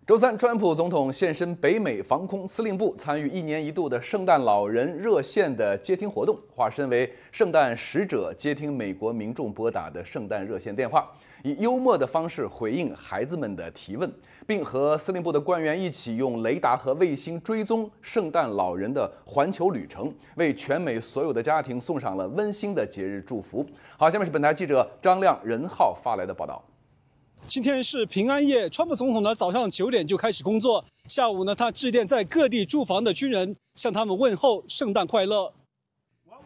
周三，川普总统现身北美防空司令部，参与1年1度的圣诞老人热线的接听活动，化身为圣诞使者，接听美国民众拨打的圣诞热线电话，以幽默的方式回应孩子们的提问，并和司令部的官员一起用雷达和卫星追踪圣诞老人的环球旅程，为全美所有的家庭送上了温馨的节日祝福。好，下面是本台记者张亮、任浩发来的报道。 今天是平安夜，川普总统呢早上9点就开始工作，下午呢他致电在各地驻防的军人，向他们问候圣诞快乐。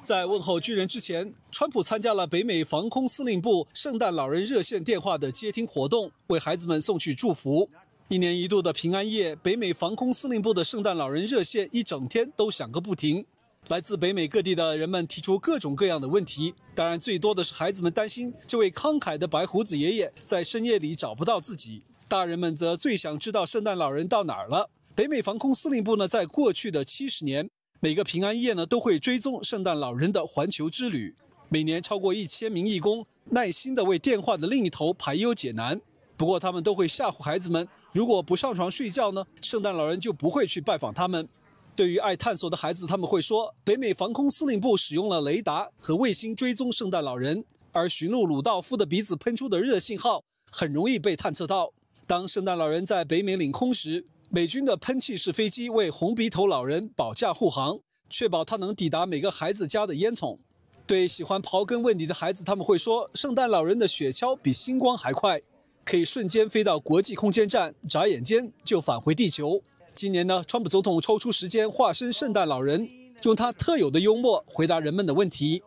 在问候军人之前，川普参加了北美防空司令部圣诞老人热线电话的接听活动，为孩子们送去祝福。1年1度的平安夜，北美防空司令部的圣诞老人热线一整天都响个不停。 来自北美各地的人们提出各种各样的问题，当然最多的是孩子们担心这位慷慨的白胡子爷爷在深夜里找不到自己，大人们则最想知道圣诞老人到哪儿了。北美防空司令部呢，在过去的70年，每个平安夜呢都会追踪圣诞老人的环球之旅，每年超过1000名义工耐心地为电话的另一头排忧解难。不过他们都会吓唬孩子们，如果不上床睡觉呢，圣诞老人就不会去拜访他们。 对于爱探索的孩子，他们会说，北美防空司令部使用了雷达和卫星追踪圣诞老人，而驯鹿鲁道夫的鼻子喷出的热信号很容易被探测到。当圣诞老人在北美领空时，美军的喷气式飞机为红鼻头老人保驾护航，确保他能抵达每个孩子家的烟囱。对喜欢刨根问底的孩子，他们会说，圣诞老人的雪橇比星光还快，可以瞬间飞到国际空间站，眨眼间就返回地球。 今年呢，川普总统抽出时间化身圣诞老人，用他特有的幽默回答人们的问题。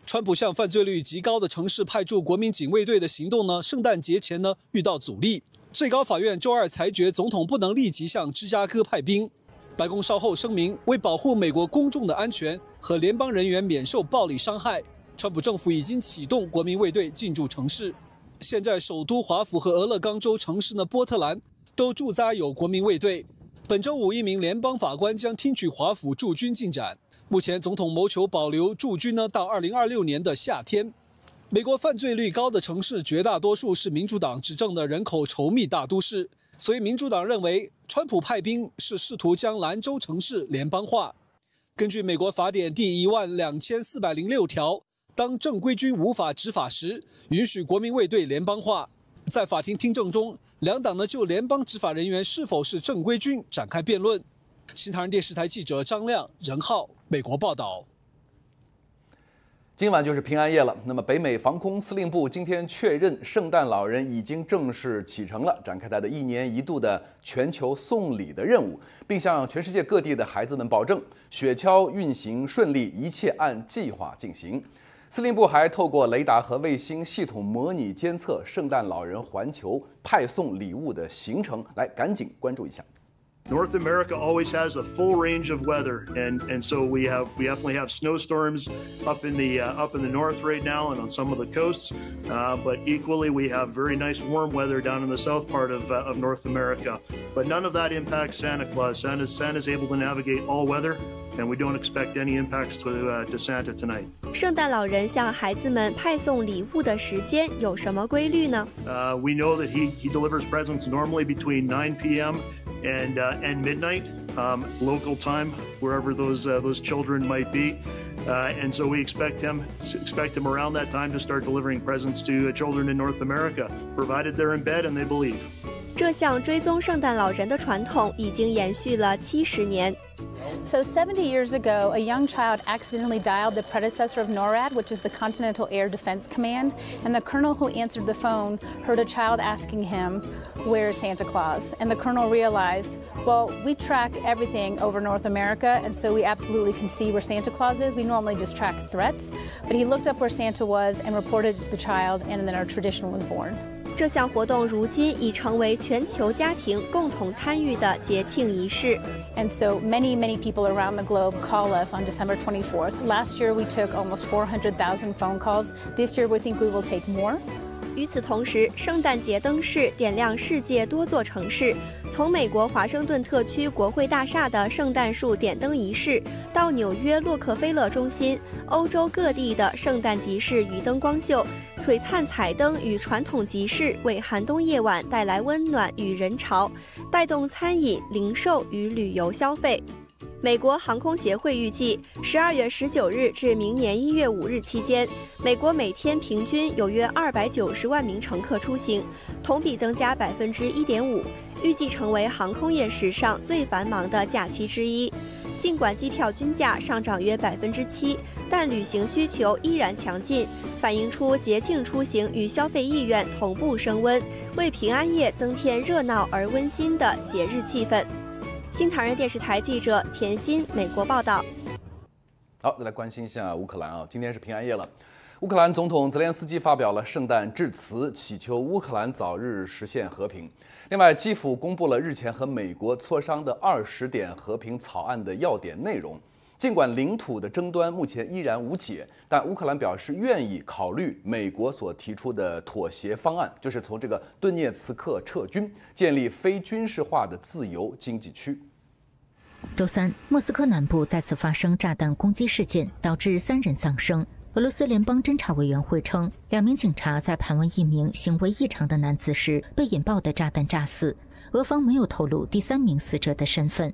川普向犯罪率极高的城市派驻国民警卫队的行动呢，圣诞节前呢遇到阻力。最高法院周二裁决，总统不能立即向芝加哥派兵。白宫稍后声明，为保护美国公众的安全和联邦人员免受暴力伤害，川普政府已经启动国民卫队进驻城市。现在，首都华府和俄勒冈州城市的波特兰都驻扎有国民卫队。 本周5，一名联邦法官将听取华府驻军进展。目前，总统谋求保留驻军呢到2026年的夏天。美国犯罪率高的城市，绝大多数是民主党执政的人口稠密大都市，所以民主党认为，川普派兵是试图将兰州城市联邦化。根据美国法典第12406条，当正规军无法执法时，允许国民卫队联邦化。 在法庭听证中，两党呢就联邦执法人员是否是正规军展开辩论。新唐人电视台记者张亮、任浩，美国报道。今晚就是平安夜了，那么北美防空司令部今天确认，圣诞老人已经正式启程了，展开他的1年1度的全球送礼的任务，并向全世界各地的孩子们保证，雪橇运行顺利，一切按计划进行。 司令部还透过雷达和卫星系统模拟监测圣诞老人环球派送礼物的行程，来赶紧关注一下。 North America always has a full range of weather, and so we definitely have snowstorms up in the north right now and on some of the coasts, but equally we have very nice warm weather down in the south part of North America. But none of that impacts Santa Claus. Santa's able to navigate all weather. And we don't expect any impacts to Santa tonight. 圣诞老人向孩子们派送礼物的时间有什么规律呢？ We know that he delivers presents normally between 9 p.m. and midnight, local time, wherever those children might be. And so we expect him around that time to start delivering presents to children in North America, provided they're in bed and they believe. 这项追踪圣诞老人的传统已经延续了70年。 So 70 years ago, a young child accidentally dialed the predecessor of NORAD, which is the Continental Air Defense Command, and the colonel who answered the phone heard a child asking him, "Where's Santa Claus?" And the colonel realized, well, we track everything over North America, and so we absolutely can see where Santa Claus is. We normally just track threats, but he looked up where Santa was and reported it to the child, and then our tradition was born. 这项活动如今已成为全球家庭共同参与的节庆仪式。And so many people around the globe call us on December 24th. Last year we took almost 400,000 phone calls. This year we think we will take more. 与此同时，圣诞节灯饰点亮世界多座城市，从美国华盛顿特区国会大厦的圣诞树点灯仪式，到纽约洛克菲勒中心，欧洲各地的圣诞集市与灯光秀，璀璨彩灯与传统集市为寒冬夜晚带来温暖与人潮，带动餐饮、零售与旅游消费。美国航空协会预计，12月19日至明年1月5日期间，美国每天平均有约290万名乘客出行，同比增加1.5%，预计成为航空业史上最繁忙的假期之一。尽管机票均价上涨约7%，但旅行需求依然强劲，反映出节庆出行与消费意愿同步升温，为平安夜增添热闹而温馨的节日气氛。新唐人电视台记者田心，美国报道。好，再来关心一下乌克兰啊，今天是平安夜了。乌克兰总统泽连斯基发表了圣诞致辞，祈求乌克兰早日实现和平。另外，基辅公布了日前和美国磋商的20点和平草案的要点内容。尽管领土的争端目前依然无解，但乌克兰表示愿意考虑美国所提出的妥协方案，就是从这个顿涅茨克撤军，建立非军事化的自由经济区。周三，莫斯科南部再次发生炸弹攻击事件，导致3人丧生。俄罗斯联邦侦察委员会称，2名警察在盘问一名行为异常的男子时，被引爆的炸弹炸死。俄方没有透露第3名死者的身份。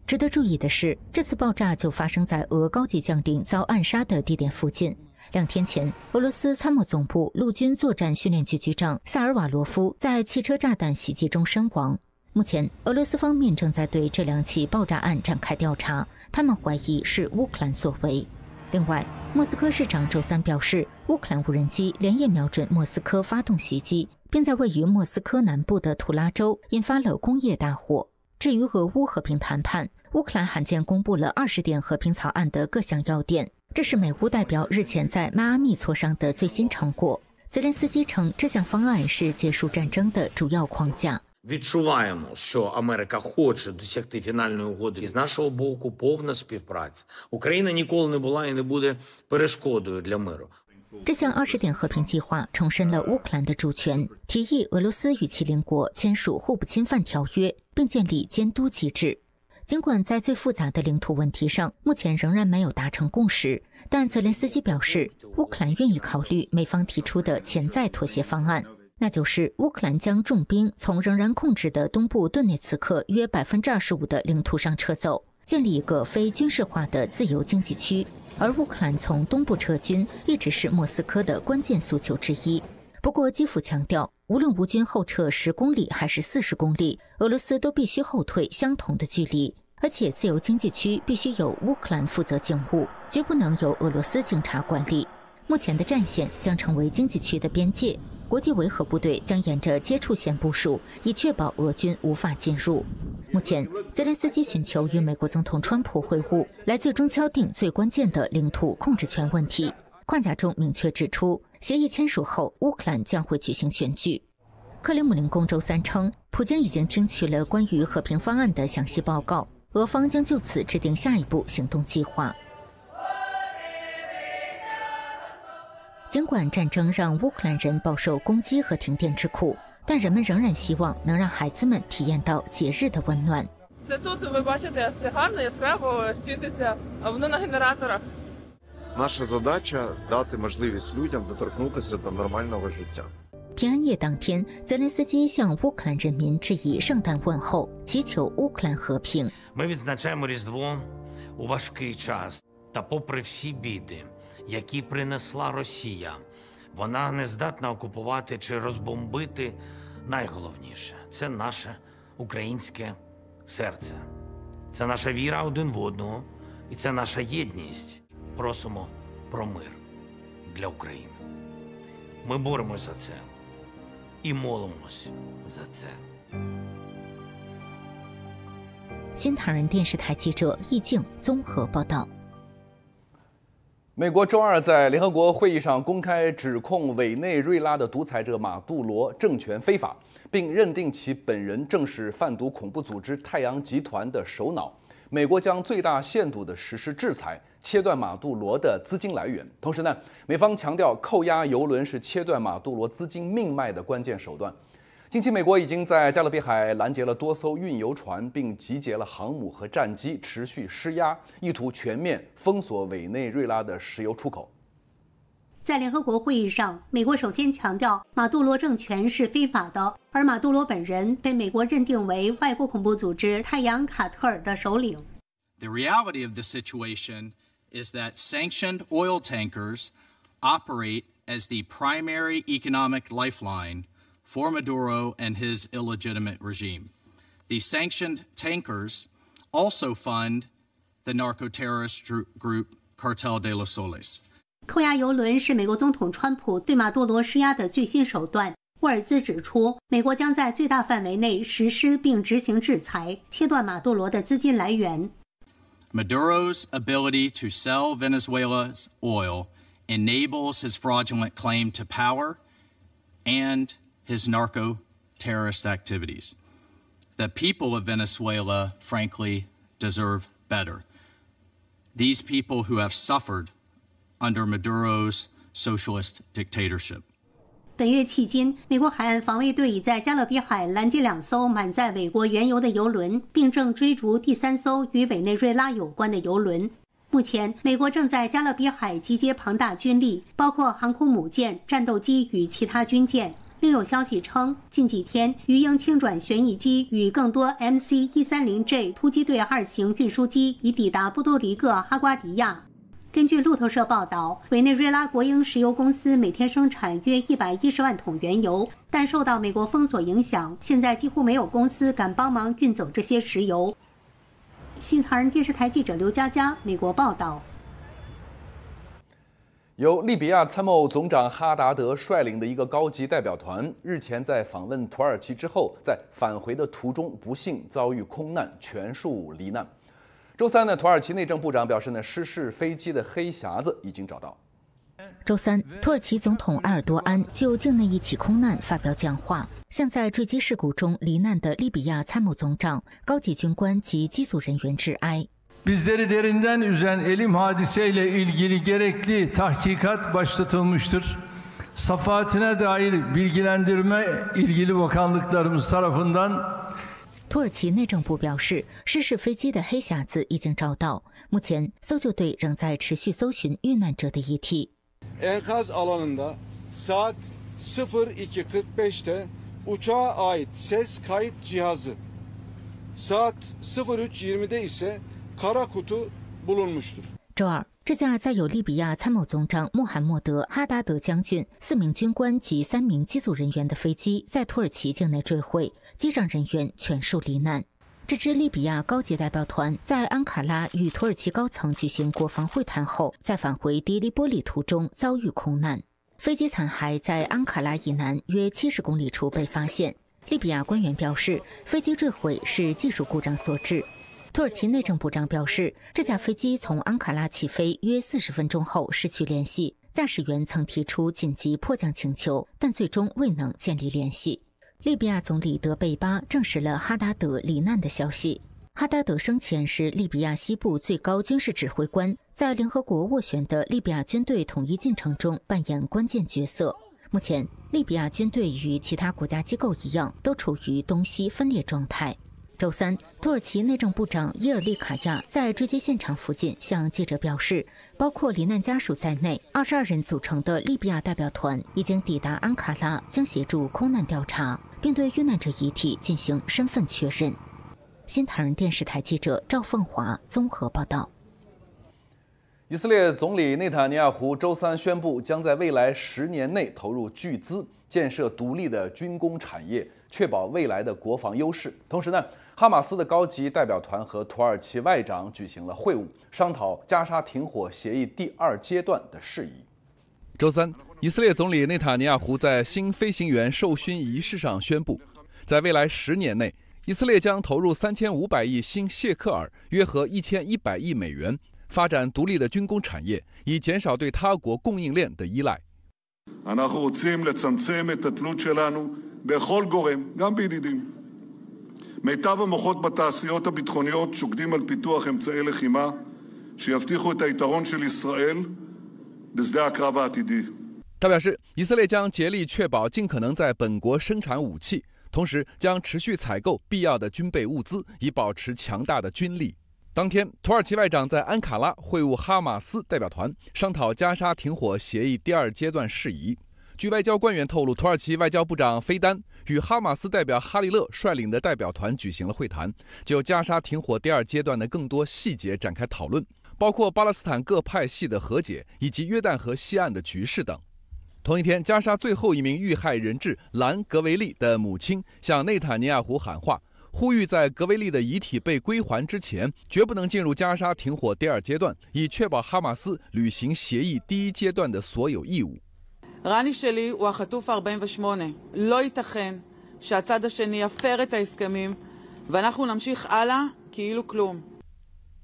值得注意的是，这次爆炸就发生在俄高级将领遭暗杀的地点附近。2天前，俄罗斯参谋总部陆军作战训练局局长萨尔瓦罗夫在汽车炸弹袭击中身亡。目前，俄罗斯方面正在对这2起爆炸案展开调查，他们怀疑是乌克兰所为。另外，莫斯科市长周三表示，乌克兰无人机连夜瞄准莫斯科发动袭击，并在位于莫斯科南部的图拉州引发了工业大火。至于俄乌和平谈判，乌克兰罕见公布了20点和平草案的各项要点，这是美乌代表日前在迈阿密磋商的最新成果。泽连斯基称，这项方案是结束战争的主要框架。Відчуваємо, що Америка хоче досягти фінальної угоди. І з нашого боку повна співпраця. Україна ніколи не була і не буде перешкодою для миру. 这项20点和平计划重申了乌克兰的主权，提议俄罗斯与其邻国签署互不侵犯条约，并建立监督机制。尽管在最复杂的领土问题上目前仍然没有达成共识，但泽连斯基表示，乌克兰愿意考虑美方提出的潜在妥协方案。那就是乌克兰将重兵从仍然控制的东部顿涅茨克约25%的领土上撤走，建立一个非军事化的自由经济区。而乌克兰从东部撤军一直是莫斯科的关键诉求之一。不过，基辅强调，无论乌军后撤10公里还是40公里，俄罗斯都必须后退相同的距离，而且自由经济区必须由乌克兰负责警务，绝不能由俄罗斯警察管理。目前的战线将成为经济区的边界。国际维和部队将沿着接触线部署，以确保俄军无法进入。目前，泽连斯基寻求与美国总统川普会晤，来最终敲定最关键的领土控制权问题。框架中明确指出，协议签署后，乌克兰将会举行选举。克里姆林宫周三称，普京已经听取了关于和平方案的详细报告，俄方将就此制定下一步行动计划。尽管战争让乌克兰人饱受攻击和停电之苦，但人们仍然希望能让孩子们体验到节日的温暖。Наша задача дати можливість людям доторкнутися до нормального життя. 平安夜当天，泽连斯基向乌克兰人民致以圣诞问候，祈求乌克兰和平。Ми відзначаємо Різдво у важкий час, та попри всі біди, які принесла Росія, вона не здатна окупувати чи розбомбити найголовніше – це наше українське серце. Це наша віра один в одного, і це наша єдність. Просимо про мир для України. Ми боремось за це і молимось за це. 新唐人电视台记者易静综合报道。美国周二在联合国会议上公开指控委内瑞拉的独裁者马杜罗政权非法，并认定其本人正是贩毒恐怖组织太阳集团的首脑。美国将最大限度地实施制裁，切断马杜罗的资金来源。同时呢，美方强调扣押油轮是切断马杜罗资金命脉的关键手段。近期，美国已经在加勒比海拦截了多艘运油船，并集结了航母和战机，持续施压，意图全面封锁委内瑞拉的石油出口。在联合国会议上，美国首先强调马杜罗政权是非法的，而马杜罗本人被美国认定为外国恐怖组织太阳卡特尔的首领。The reality of the situation is that sanctioned oil tankers operate as the primary economic lifeline for Maduro and his illegitimate regime. The sanctioned tankers also fund the narco-terrorist group Cartel de los Soles. 扣押油轮是美国总统川普对马杜罗施压的最新手段。沃尔兹指出，美国将在最大范围内实施并执行制裁，切断马杜罗的资金来源。Maduro's ability to sell Venezuela's oil enables his fraudulent claim to power and his narco-terrorist activities. The people of Venezuela, frankly, deserve better. These people who have suffered under Maduro's socialist dictatorship. 本月迄今，美国海岸防卫队已在加勒比海拦截2艘满载美国原油的油轮，并正追逐第3艘与委内瑞拉有关的油轮。目前，美国正在加勒比海集结庞大军力，包括航空母舰、战斗机与其他军舰。另有消息称，近几天鱼鹰轻转旋翼机与更多 MC-130J 突击队2型运输机已抵达波多黎各哈瓜迪亚。根据路透社报道，委内瑞拉国营石油公司每天生产约110万桶原油，但受到美国封锁影响，现在几乎没有公司敢帮忙运走这些石油。新唐人电视台记者刘佳佳，美国报道。由利比亚参谋总长哈达德率领的一个高级代表团，日前在访问土耳其之后，在返回的途中不幸遭遇空难，全数罹难。周三呢，土耳其内政部长表示呢，失事飞机的黑匣子已经找到。周三，土耳其总统埃尔多安就境内一起空难发表讲话，向在坠机事故中罹难的利比亚参谋总长、高级军官及机组人员致哀。Bizleri derinden üzen elim hadiseyle ilgili gerekli tahkikat başlatılmıştır. Safahatine dair bilgilendirme ilgili bakanlıklarımız tarafından。土耳其内政部表示，失事飞机的黑匣子已经找到，目前搜救队仍在持续搜寻遇难者的遗体。Enkaz alanında saat 02:45'te uçağa ait ses kayıt cihazı, saat 03:20'de ise kara kutu bulunmuştur。周二，这架载有利比亚参谋总长穆罕默德·哈达德将军、4名军官及3名机组人员的飞机在土耳其境内坠毁，机上人员全数罹难。这支利比亚高级代表团在安卡拉与土耳其高层举行国防会谈后，在返回迪利波里途中遭遇空难。飞机残骸在安卡拉以南约70公里处被发现。利比亚官员表示，飞机坠毁是技术故障所致。土耳其内政部长表示，这架飞机从安卡拉起飞约40分钟后失去联系，驾驶员曾提出紧急迫降请求，但最终未能建立联系。利比亚总理德贝巴证实了哈达德罹难的消息。哈达德生前是利比亚西部最高军事指挥官，在联合国斡旋的利比亚军队统一进程中扮演关键角色。目前，利比亚军队与其他国家机构一样，都处于东西分裂状态。周三，土耳其内政部长伊尔利卡亚在坠机现场附近向记者表示，包括罹难家属在内22人组成的利比亚代表团已经抵达安卡拉，将协助空难调查，并对遇难者遗体进行身份确认。新唐人电视台记者赵凤华综合报道。以色列总理内塔尼亚胡周三宣布，将在未来10年内投入巨资建设独立的军工产业，确保未来的国防优势。同时呢，哈马斯的高级代表团和土耳其外长举行了会晤，商讨加沙停火协议第2阶段的事宜。周三，以色列总理内塔尼亚胡在新飞行员授勋仪式上宣布，在未来10年内，以色列将投入3500亿新谢克尔，约合1100亿美元，发展独立的军工产业，以减少对他国供应链的依赖。אנחנו רוצים לצמצם את התלות שלנו בכל גורם, גם בידידים, מיטב המוחות בתעשיות הביטחוניות שוקדים על פיתוח אמצעי לחימה שיבטיחו את היתרון של ישראל בשדה הקרב העתידי.他表示，以色列将竭力确保尽可能在本国生产武器，同时将持续采购必要的军备物资，以保持强大的军力。当天，土耳其外长在安卡拉会晤哈马斯代表团，商讨加沙停火协议第2阶段事宜。据外交官员透露，土耳其外交部长菲丹与哈马斯代表哈利勒率领的代表团举行了会谈，就加沙停火第2阶段的更多细节展开讨论，包括巴勒斯坦各派系的和解以及约旦河西岸的局势等。同一天，加沙最后一名遇害人质兰·格维利的母亲向内塔尼亚胡喊话，呼吁在格维利的遗体被归还之前，绝不能进入加沙停火第2阶段，以确保哈马斯履行协议第1阶段的所有义务。רני שלי הוא החטוף 48. לא ייתכן שהצד השני יפר את ההסכמים ואנחנו נמשיך הלאה כאילו כלום.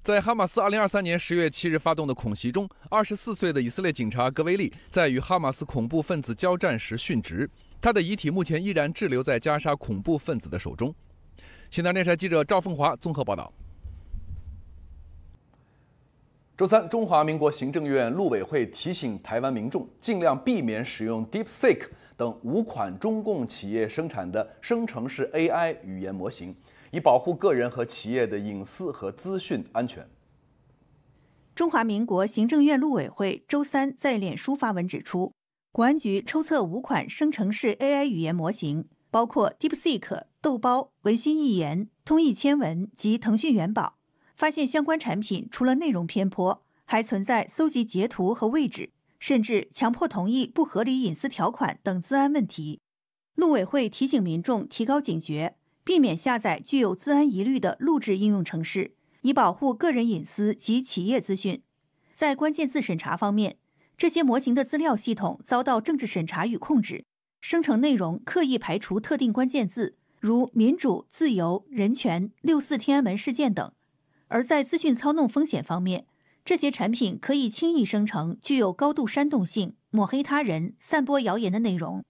在哈马斯2023年10月7日发动的恐袭中，24岁的以色列警察格维利在与哈马斯恐怖分子交战时殉职，他的遗体目前依然滞留在加沙恐怖分子的手中。新唐电视台记者赵凤华综合报道。周三，中华民国行政院陆委会提醒台湾民众尽量避免使用 DeepSeek 等5款中共企业生产的生成式 AI 语言模型，以保护个人和企业的隐私和资讯安全。中华民国行政院陆委会周三在脸书发文指出，国安局抽测5款生成式 AI 语言模型，包括 DeepSeek、豆包、文心一言、通义千文及腾讯元宝，发现相关产品除了内容偏颇，还存在搜集截图和位置，甚至强迫同意不合理隐私条款等资安问题。陆委会提醒民众提高警觉，避免下载具有资安疑虑的录制应用程式，以保护个人隐私及企业资讯。在关键字审查方面，这些模型的资料系统遭到政治审查与控制，生成内容刻意排除特定关键字，如民主、自由、人权、6·4天安门事件等。而在资讯操弄风险方面，这些产品可以轻易生成具有高度煽动性、抹黑他人、散播谣言的内容。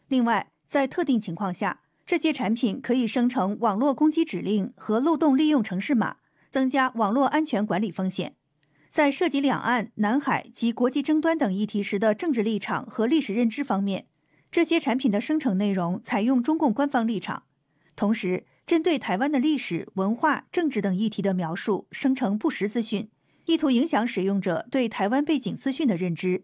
另外，在特定情况下，这些产品可以生成网络攻击指令和漏洞利用程式码，增加网络安全管理风险。在涉及两岸、南海及国际争端等议题时的政治立场和历史认知方面，这些产品的生成内容采用中共官方立场。同时，针对台湾的历史、文化、政治等议题的描述生成不实资讯，意图影响使用者对台湾背景资讯的认知。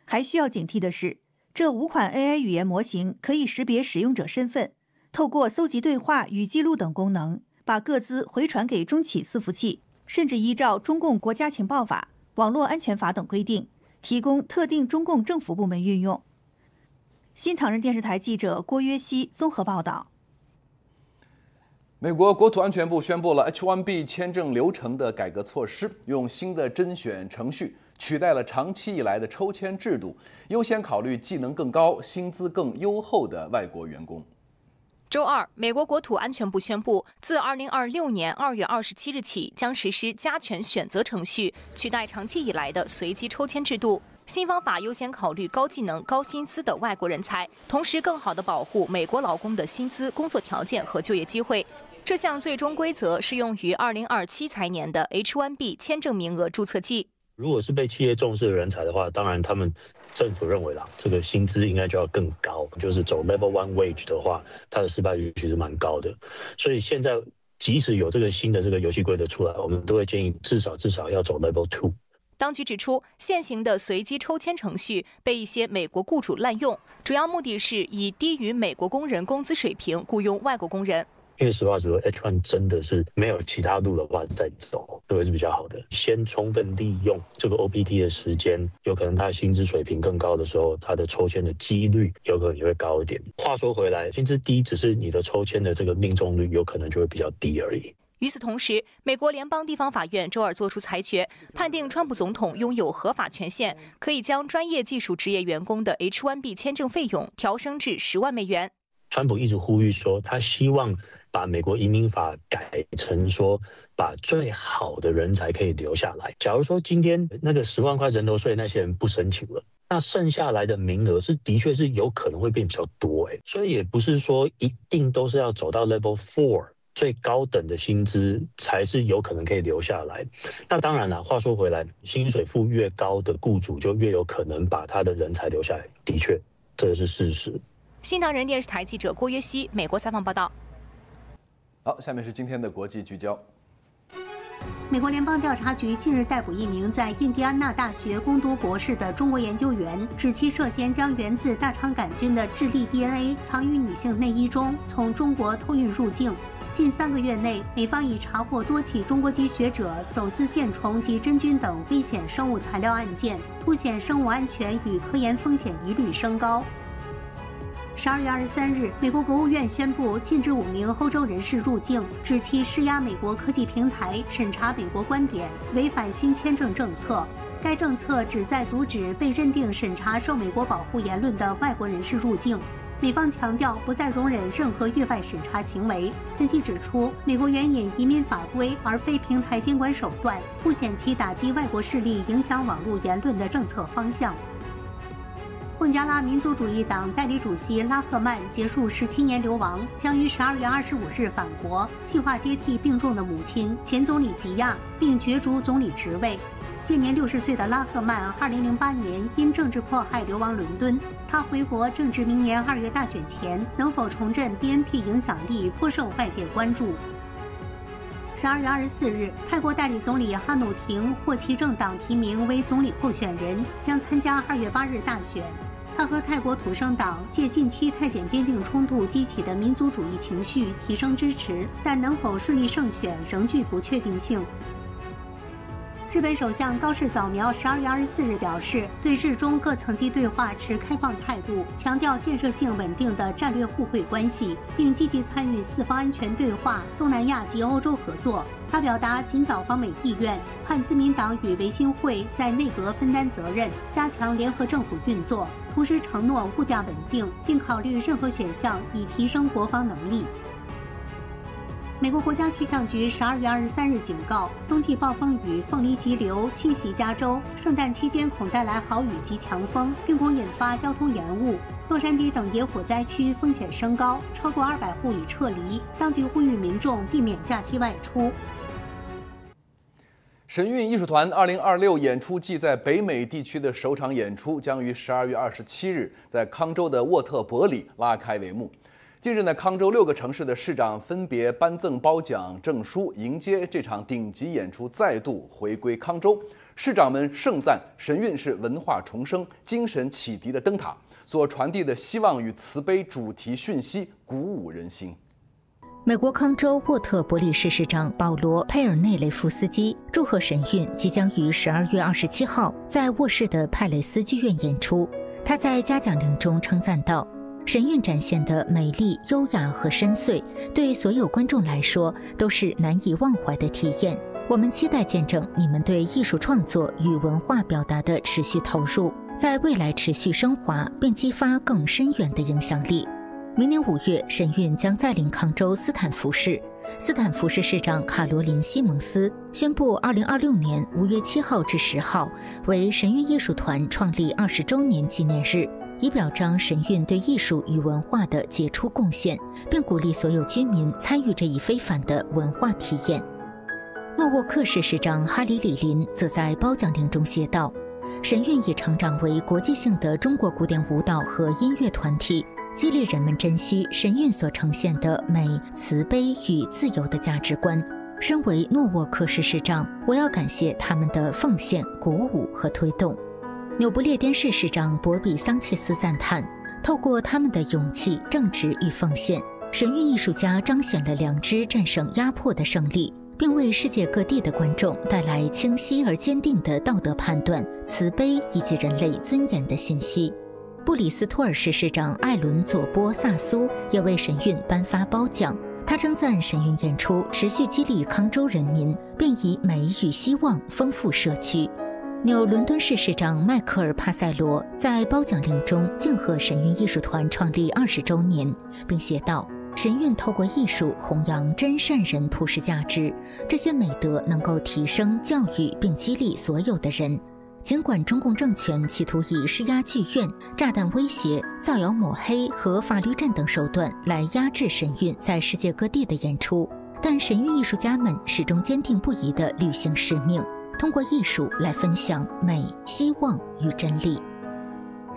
还需要警惕的是，这5款 AI 语言模型可以识别使用者身份，透过搜集对话与记录等功能，把个资回传给中企伺服器，甚至依照中共国家情报法、网络安全法等规定，提供特定中共政府部门运用。新唐人电视台记者郭约西综合报道。美国国土安全部宣布了 H-1B 签证流程的改革措施，用新的甄选程序取代了长期以来的抽签制度，优先考虑技能更高、薪资更优厚的外国员工。周二，美国国土安全部宣布，自2026年2月27日起，将实施加权选择程序，取代长期以来的随机抽签制度。新方法优先考虑高技能、高薪资的外国人才，同时更好地保护美国劳工的薪资、工作条件和就业机会。这项最终规则适用于2027财年的 H-1B 签证名额注册季。如果是被企业重视的人才的话，当然他们政府认为啦，这个薪资应该就要更高，就是走 Level 1 Wage 的话，它的失败率其实蛮高的。所以现在即使有这个新的这个游戏规则出来，我们都会建议至少要走 Level 2。当局指出，现行的随机抽签程序被一些美国雇主滥用，主要目的是以低于美国工人工资水平雇佣外国工人。因为实话实说 ，H1 真的是没有其他路的话再走，都会是比较好的。先充分利用这个 OPT 的时间，有可能他的薪资水平更高的时候，他的抽签的几率有可能也会高一点。话说回来，薪资低只是你的抽签的这个命中率有可能就会比较低而已。与此同时，美国联邦地方法院周二作出裁决，判定川普总统拥有合法权限，可以将专业技术职业员工的 H-1B 签证费用调升至10万美元。川普一直呼吁说，他希望把美国移民法改成说，把最好的人才可以留下来。假如说今天那个10万块人头税那些人不申请了，那剩下来的名额的确是有可能会变比较多，所以也不是说一定都是要走到 Level 4。最高等的薪资才是有可能可以留下来。那当然了，话说回来，薪水付越高的雇主就越有可能把他的人才留下来，的确，这是事实。新唐人电视台记者郭约西美国采访报道。好，下面是今天的国际聚焦。美国联邦调查局近日逮捕一名在印第安纳大学攻读博士的中国研究员，指其涉嫌将源自大肠杆菌的智利 DNA 藏于女性内衣中，从中国偷运入境。近3个月内，美方已查获多起中国籍学者走私线虫及真菌等危险生物材料案件，凸显生物安全与科研风险疑虑升高。12月23日，美国国务院宣布禁止5名欧洲人士入境，指其施压美国科技平台审查美国观点，违反新签证政策。该政策旨在阻止被认定审查受美国保护言论的外国人士入境。美方强调不再容忍任何越外审查行为。分析指出，美国援引移民法规而非平台监管手段，凸显其打击外国势力影响网络言论的政策方向。孟加拉民族主义党代理主席拉赫曼结束17年流亡，将于12月25日返国，计划接替病重的母亲前总理吉亚，并角逐总理职位。现年60岁的拉赫曼2008年因政治迫害流亡伦敦，他回国正值明年2月大选前能否重振 BNP 影响力颇受外界关注。12月24日，泰国代理总理哈努廷获其政党提名为总理候选人，将参加2月8日大选。他和泰国土生党借近期泰柬边境冲突激起的民族主义情绪提升支持，但能否顺利胜选仍具不确定性。日本首相高市早苗12月24日表示，对日中各层级对话持开放态度，强调建设性稳定的战略互惠关系，并积极参与四方安全对话、东南亚及欧洲合作。他表达尽早访美意愿，盼自民党与维新会在内阁分担责任，加强联合政府运作，同时承诺物价稳定，并考虑任何选项以提升国防能力。美国国家气象局12月23日警告，冬季暴风雨凤梨急流侵袭加州，圣诞期间恐带来豪雨及强风，并恐引发交通延误。洛杉矶等野火灾区风险升高，超过200户已撤离，当局呼吁民众避免假期外出。神韵艺术团2026演出季在北美地区的首场演出将于12月27日在康州的沃特伯里拉开帷幕。近日呢，康州6个城市的市长分别颁赠褒奖证书，迎接这场顶级演出再度回归康州。市长们盛赞神韵是文化重生、精神启迪的灯塔，所传递的希望与慈悲主题讯息鼓舞人心。美国康州沃特伯里市市长保罗·佩尔内雷夫斯基祝贺神韵即将于12月27号在沃市的派雷斯剧院演出。他在嘉奖令中称赞道，神韵展现的美丽、优雅和深邃，对所有观众来说都是难以忘怀的体验。我们期待见证你们对艺术创作与文化表达的持续投入，在未来持续升华并激发更深远的影响力。明年5月，神韵将再临康州斯坦福市。斯坦福市市长卡罗琳·西蒙斯宣布，2026年5月7号至10号为神韵艺术团创立20周年纪念日，以表彰神韵对艺术与文化的杰出贡献，并鼓励所有居民参与这一非凡的文化体验。诺沃克市市长哈里·里林则在褒奖令中写道，神韵已成长为国际性的中国古典舞蹈和音乐团体，激励人们珍惜神韵所呈现的美、慈悲与自由的价值观。身为诺沃克市市长，我要感谢他们的奉献、鼓舞和推动。纽不列颠市市长博比桑切斯赞叹，透过他们的勇气、正直与奉献，神韵艺术家彰显了良知战胜压迫的胜利，并为世界各地的观众带来清晰而坚定的道德判断、慈悲以及人类尊严的信息。布里斯托尔市市长艾伦·佐波萨苏也为神韵颁发褒奖，他称赞神韵演出持续激励康州人民，并以美与希望丰富社区。纽伦敦市市长迈克尔·帕塞罗在褒奖令中敬贺神韵艺术团创立20周年，并写道，神韵透过艺术弘扬真善人普世价值，这些美德能够提升、教育并激励所有的人。尽管中共政权企图以施压剧院、炸弹威胁、造谣抹黑和法律战等手段来压制神韵在世界各地的演出，但神韵艺术家们始终坚定不移地履行使命，通过艺术来分享美、希望与真理。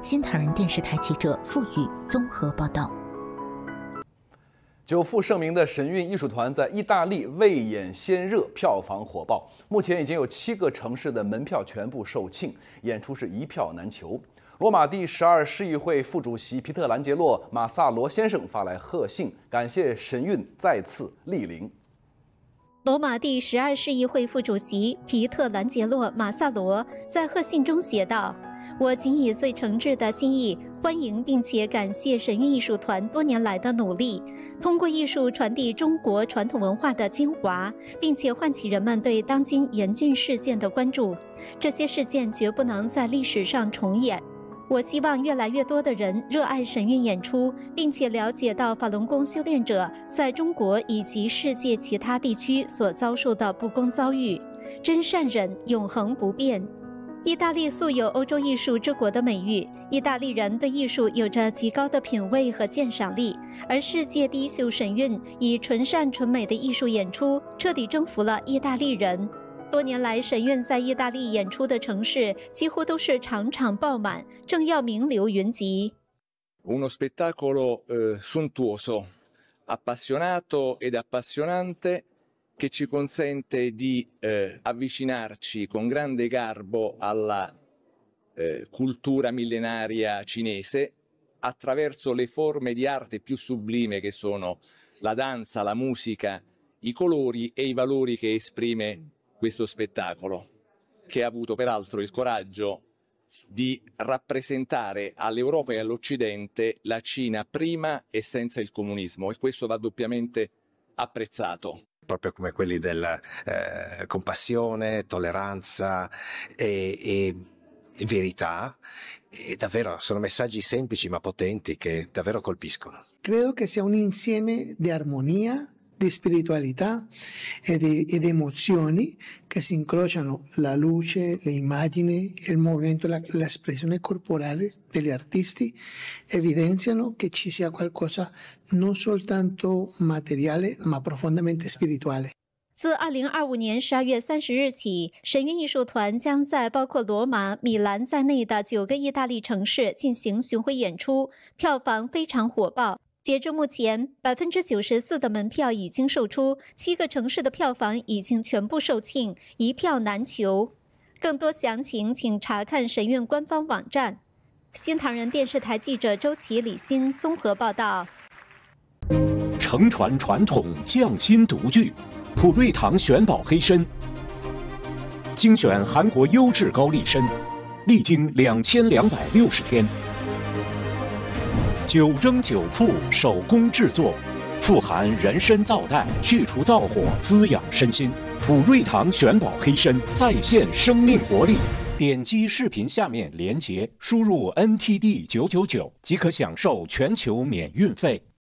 新唐人电视台记者付宇综合报道。久负盛名的神韵艺术团在意大利未演先热，票房火爆。目前已经有7个城市的门票全部售罄，演出是一票难求。罗马第12市议会副主席皮特兰杰洛·马萨罗先生发来贺信，感谢神韵再次莅临。罗马第12市议会副主席皮特兰杰洛·马萨罗在贺信中写道：“我仅以最诚挚的心意欢迎并且感谢神韵艺术团多年来的努力，通过艺术传递中国传统文化的精华，并且唤起人们对当今严峻事件的关注。这些事件绝不能在历史上重演。我希望越来越多的人热爱神韵演出，并且了解到法轮功修炼者在中国以及世界其他地区所遭受的不公遭遇。真善忍永恒不变。”意大利素有欧洲艺术之国的美誉，意大利人对艺术有着极高的品味和鉴赏力，而世界第一秀神韵以纯善纯美的艺术演出彻底征服了意大利人。多年来，神韵在意大利演出的城市几乎都是场场爆满，正要名流云集。Uno spettacolo sontuoso, appassionato ed appassionante.Che ci consente di avvicinarci con grande garbo alla cultura millenaria cinese attraverso le forme di arte più sublime che sono la danza, la musica, i colori e i valori che esprime questo spettacolo, che ha avuto peraltro il coraggio di rappresentare all'Europa e all'Occidente la Cina prima e senza il comunismo, e questo va doppiamente apprezzato. Proprio come quelli della compassione, tolleranza e verità, e davvero sono messaggi semplici ma potenti che davvero colpiscono. Credo che sia un insieme di armonia, di spiritualità e di emozioni che si incrociano: la luce, le immagini, il movimento, l'espressione corporale degli artisti evidenziano che ci sia qualcosa non soltanto materiale ma profondamente spirituale。自2025年12月30日起，神韵艺术团将在包括罗马、米兰在内的9个意大利城市进行巡回演出，票房非常火爆。截至目前，94%的门票已经售出，7个城市的票房已经全部售罄，一票难求。更多详情请查看神韵官方网站。新唐人电视台记者周琦、李欣综合报道。承传传统，匠心独具，普瑞堂玄宝黑参，精选韩国优质高丽参，历经2260天。9蒸9曝手工制作，富含人参皂苷，去除燥火，滋养身心。普瑞堂玄宝黑参再现生命活力。点击视频下面连结，输入 NTD999即可享受全球免运费。